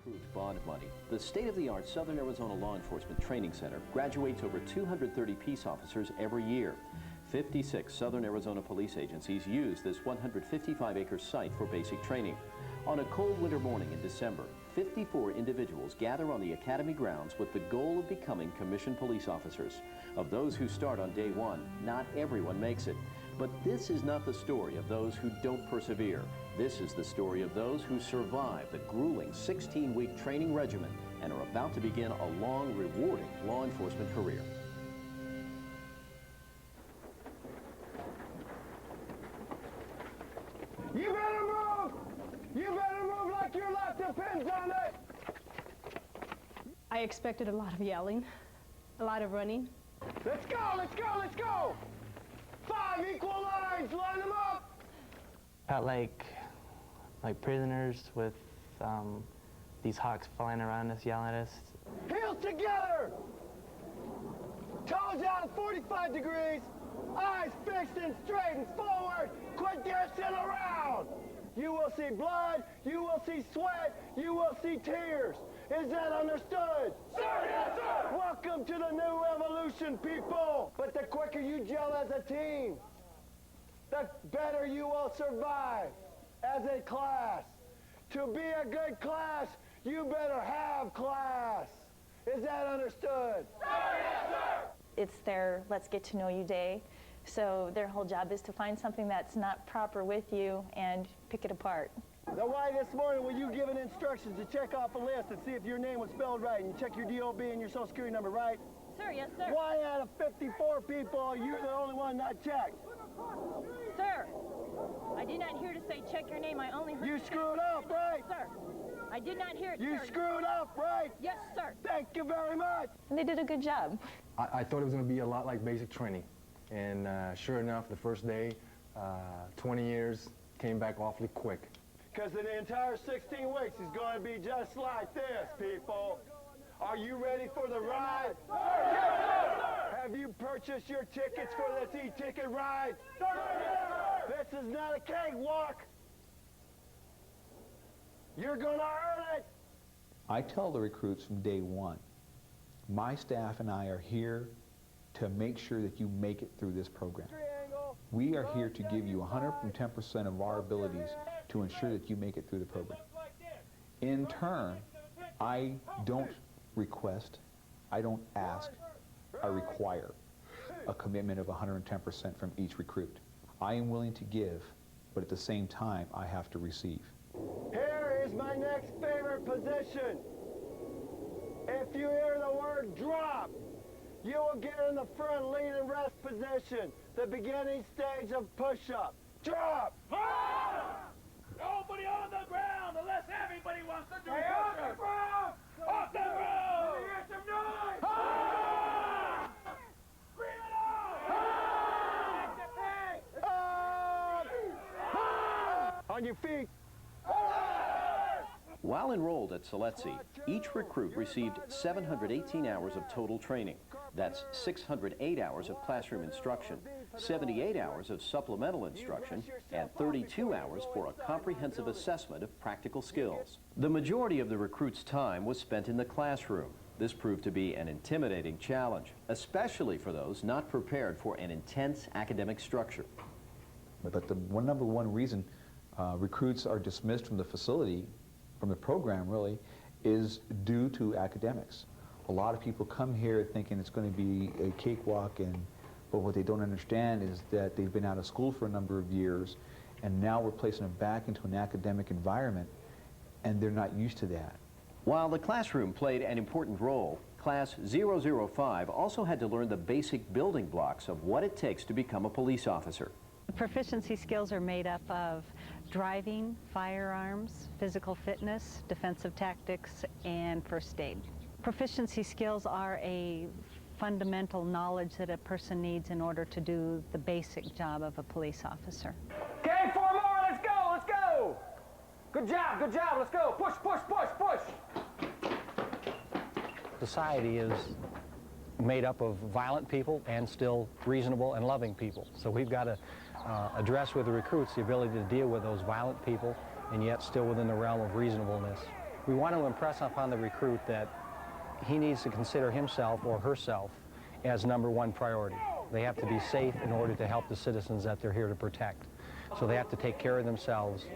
Approved bond money, the state-of-the-art Southern Arizona Law Enforcement Training Center graduates over 230 peace officers every year. 56 Southern Arizona police agencies use this 155-acre site for basic training. On a cold winter morning in December, 54 individuals gather on the academy grounds with the goal of becoming commissioned police officers. Of those who start on day one, not everyone makes it. But this is not the story of those who don't persevere. This is the story of those who survive the grueling 16-week training regimen and are about to begin a long, rewarding law enforcement career. You better move! You better move like your life depends on it! I expected a lot of yelling, a lot of running. Let's go, let's go, let's go! 5 equal lines, line them up! Felt like prisoners with these hawks flying around us, yelling at us. Heels together! Toes down 45 degrees, eyes fixed and straight and forward. Quit dancing around! You will see blood, you will see sweat, you will see tears. Is that understood? Sir, yes, sir! Welcome to the new revolution, people! But the quicker you gel as a team, the better you will survive as a class. To be a good class, you better have class. Is that understood? Sir, yes, sir! It's their Let's Get to Know You Day. So their whole job is to find something that's not proper with you and pick it apart. Now why this morning were you given instructions to check off a list and see if your name was spelled right and you check your DOB and your social security number, right? Sir, yes, sir. Why out of 54 people, you're the only one not checked? Sir, I did not hear to say check your name. I only heard You screwed up, right? Sir, I did not hear it, You sir. screwed up, right? Yes, sir. Thank you very much. And they did a good job. I thought it was going to be a lot like basic training. And sure enough, the first day, 20 years, came back awfully quick. Because in the entire 16 weeks is going to be just like this, people. Are you ready for the ride? Sir, yes, sir! Have you purchased your tickets for this e-ticket ride? Sir, yes, sir! This is not a cakewalk. You're going to earn it. I tell the recruits from day one, my staff and I are here to make sure that you make it through this program. We are here to give you 110% of our abilities to ensure that you make it through the program. In turn, I don't request, I don't ask, I require a commitment of 110% from each recruit. I am willing to give, but at the same time, I have to receive. Here is my next favorite position. If you hear the word drop, you will get in the front lean and rest position, the beginning stage of push-up. Drop! Nobody on the ground unless everybody wants to do push-ups. Off the ground! Off the ground! Hear some noise! Scream it out! On your feet. While enrolled at Saletc, each recruit received 718 hours of total training. That's 608 hours of classroom instruction, 78 hours of supplemental instruction, and 32 hours for a comprehensive assessment of practical skills. The majority of the recruits' time was spent in the classroom. This proved to be an intimidating challenge, especially for those not prepared for an intense academic structure. But the number one reason recruits are dismissed from the facility, from the program really, is due to academics. A lot of people come here thinking it's going to be a cakewalk, but what they don't understand is that they've been out of school for a number of years, and now we're placing them back into an academic environment, and they're not used to that. While the classroom played an important role, Class 005 also had to learn the basic building blocks of what it takes to become a police officer. Proficiency skills are made up of driving, firearms, physical fitness, defensive tactics, and first aid. Proficiency skills are a fundamental knowledge that a person needs in order to do the basic job of a police officer. Okay, 4 more, let's go, let's go! Good job, let's go. Push, push, push, push! Society is made up of violent people and still reasonable and loving people. So we've got to address with the recruits the ability to deal with those violent people and yet still within the realm of reasonableness We want to impress upon the recruit that he needs to consider himself or herself as #1 priority. They have to be safe in order to help the citizens that they're here to protect. So they have to take care of themselves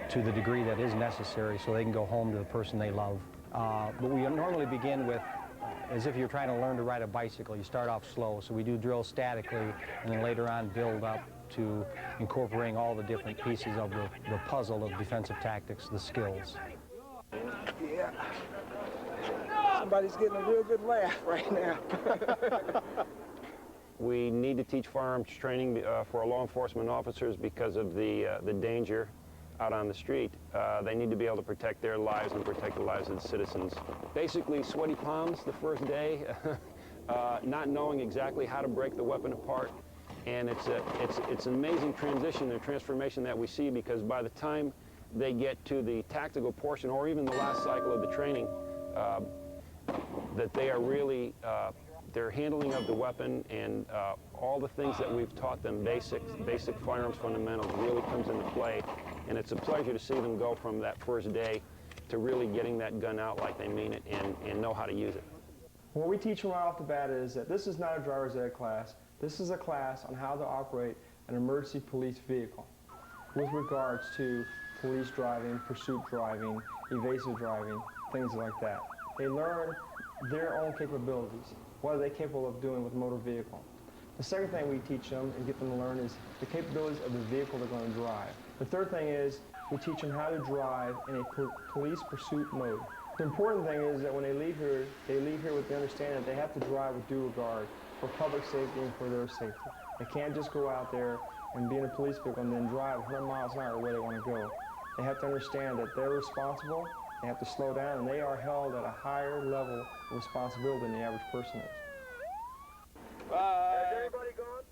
to the degree that is necessary so they can go home to the person they love. But we normally begin with, as if you're trying to learn to ride a bicycle, you start off slow. So we do drills statically and then later on build up to incorporating all the different pieces of the puzzle of defensive tactics, the skills. Yeah. Somebody's getting a real good laugh right now. We need to teach firearms training for our law enforcement officers because of the danger out on the street. They need to be able to protect their lives and protect the lives of the citizens. Basically, sweaty palms the first day, not knowing exactly how to break the weapon apart. And it's an amazing transition and transformation that we see, because by the time they get to the tactical portion or even the last cycle of the training, that they are really, their handling of the weapon and all the things that we've taught them, basic firearms fundamentals, really comes into play. And it's a pleasure to see them go from that first day to really getting that gun out like they mean it and know how to use it. What we teach them right off the bat is that this is not a driver's ed class. This is a class on how to operate an emergency police vehicle with regards to police driving, pursuit driving, evasive driving, things like that. They learn their own capabilities. What are they capable of doing with a motor vehicle? The second thing we teach them and get them to learn is the capabilities of the vehicle they're going to drive. The third thing is we teach them how to drive in a police pursuit mode. The important thing is that when they leave here with the understanding that they have to drive with due regard for public safety and for their safety. They can't just go out there and be in a police vehicle and then drive 100 miles an hour where they want to go. They have to understand that they're responsible, they have to slow down, and they are held at a higher level of responsibility than the average person is. Has everybody gone?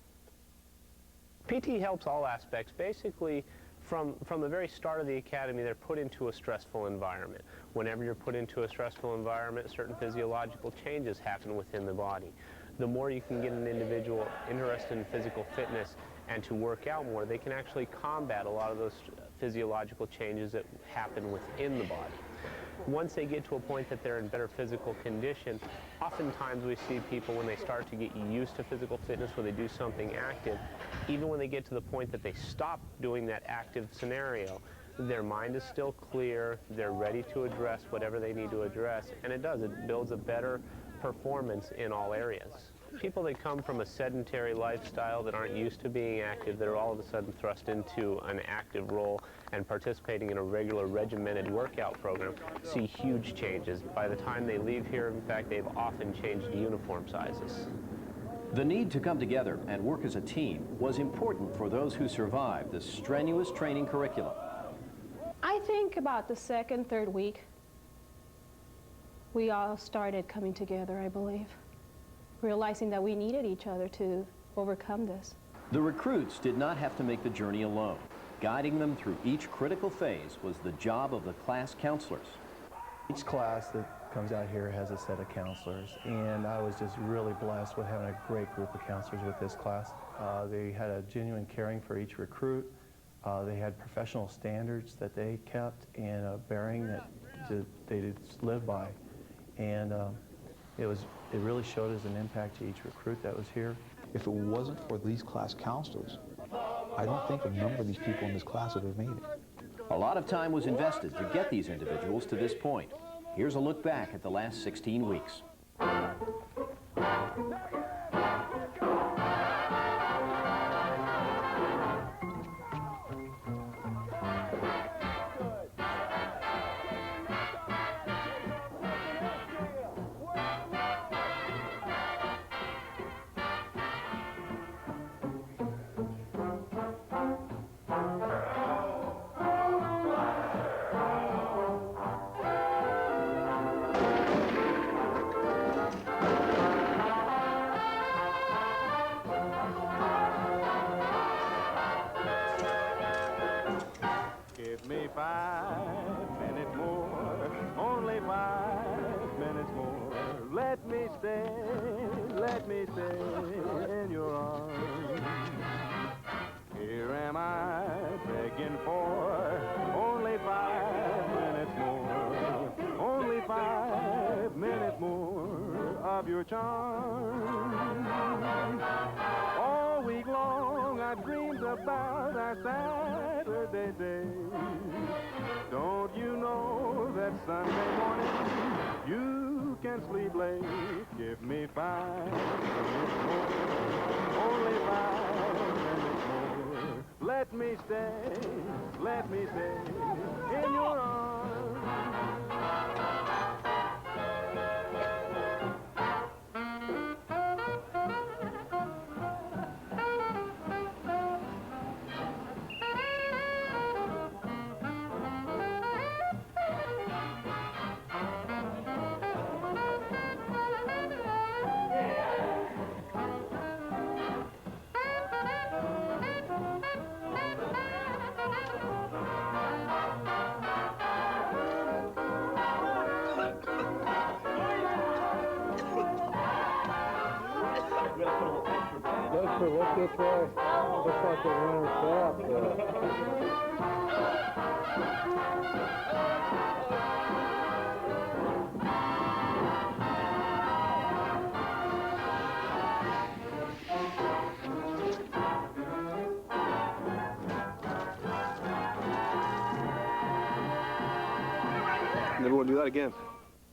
PT helps all aspects. Basically, from the very start of the academy, they're put into a stressful environment. Whenever you're put into a stressful environment, certain physiological changes happen within the body. The more you can get an individual interested in physical fitness and to work out more, they can actually combat a lot of those physiological changes that happen within the body. Once they get to a point that they're in better physical condition, oftentimes we see people when they start to get used to physical fitness, where they do something active, even when they get to the point that they stop doing that active scenario, their mind is still clear, they're ready to address whatever they need to address, and it builds a better performance in all areas. People that come from a sedentary lifestyle, that aren't used to being active, that are all of a sudden thrust into an active role and participating in a regular regimented workout program, see huge changes. By the time they leave here, in fact, they've often changed uniform sizes. The need to come together and work as a team was important for those who survived the strenuous training curriculum. I think about the second, third week, we all started coming together, I believe, realizing that we needed each other to overcome this. The recruits did not have to make the journey alone. Guiding them through each critical phase was the job of the class counselors. Each class that comes out here has a set of counselors, and I was just really blessed with having a great group of counselors with this class. They had a genuine caring for each recruit. They had professional standards that they kept and a bearing that they just lived by. And it really showed as an impact to each recruit that was here. If it wasn't for these class counselors, I don't think a number of these people in this class would have made it. A lot of time was invested to get these individuals to this point. Here's a look back at the last 16 weeks. Give me 5 minutes more, only 5 minutes more. Let me stay in your arms. Here am I begging for only 5 minutes more. your charm. All week long I dreamed about our Saturday days. Don't you know that Sunday morning you can sleep late? Give me 5 minutes more, only 5 minutes more. Let me stay in your arms. Look this way. Looks like the winner's up there. Never want to do that again.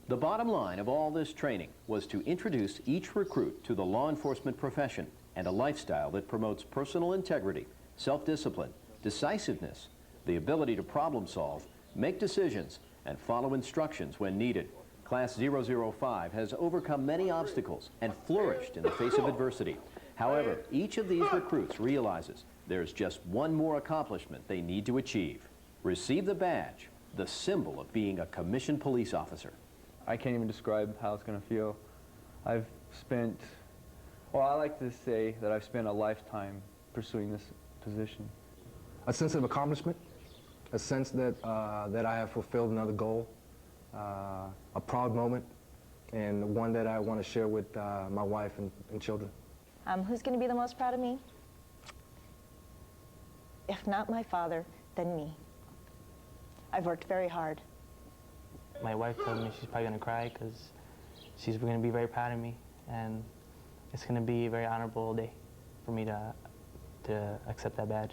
The bottom line of all this training was to introduce each recruit to the law enforcement profession and a lifestyle that promotes personal integrity, self-discipline, decisiveness, the ability to problem solve, make decisions, and follow instructions when needed. Class 005 has overcome many obstacles and flourished in the face of adversity. However, each of these recruits realizes there's just one more accomplishment they need to achieve. Receive the badge, the symbol of being a commissioned police officer. I can't even describe how it's going to feel. I've spent, well, I like to say that I've spent a lifetime pursuing this position. A sense of accomplishment, a sense that, that I have fulfilled another goal, a proud moment, and one that I want to share with my wife and children. Who's going to be the most proud of me? If not my father, then me. I've worked very hard. My wife told me she's probably going to cry because she's going to be very proud of me, and it's going to be a very honorable day for me to accept that badge.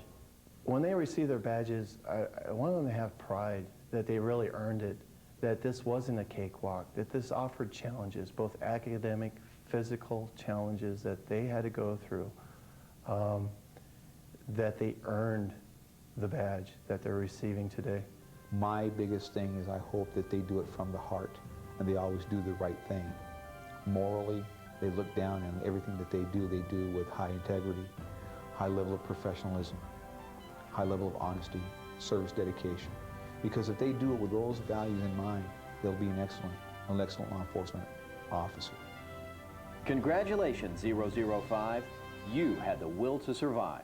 When they receive their badges, I want them to have pride that they really earned it, that this wasn't a cakewalk, that this offered challenges, both academic, physical challenges that they had to go through, that they earned the badge that they're receiving today. My biggest thing is I hope that they do it from the heart and they always do the right thing. Morally, they look down and everything that they do with high integrity, high level of professionalism, high level of honesty, service dedication. Because if they do it with those values in mind, they'll be an excellent law enforcement officer. Congratulations, 005. You had the will to survive.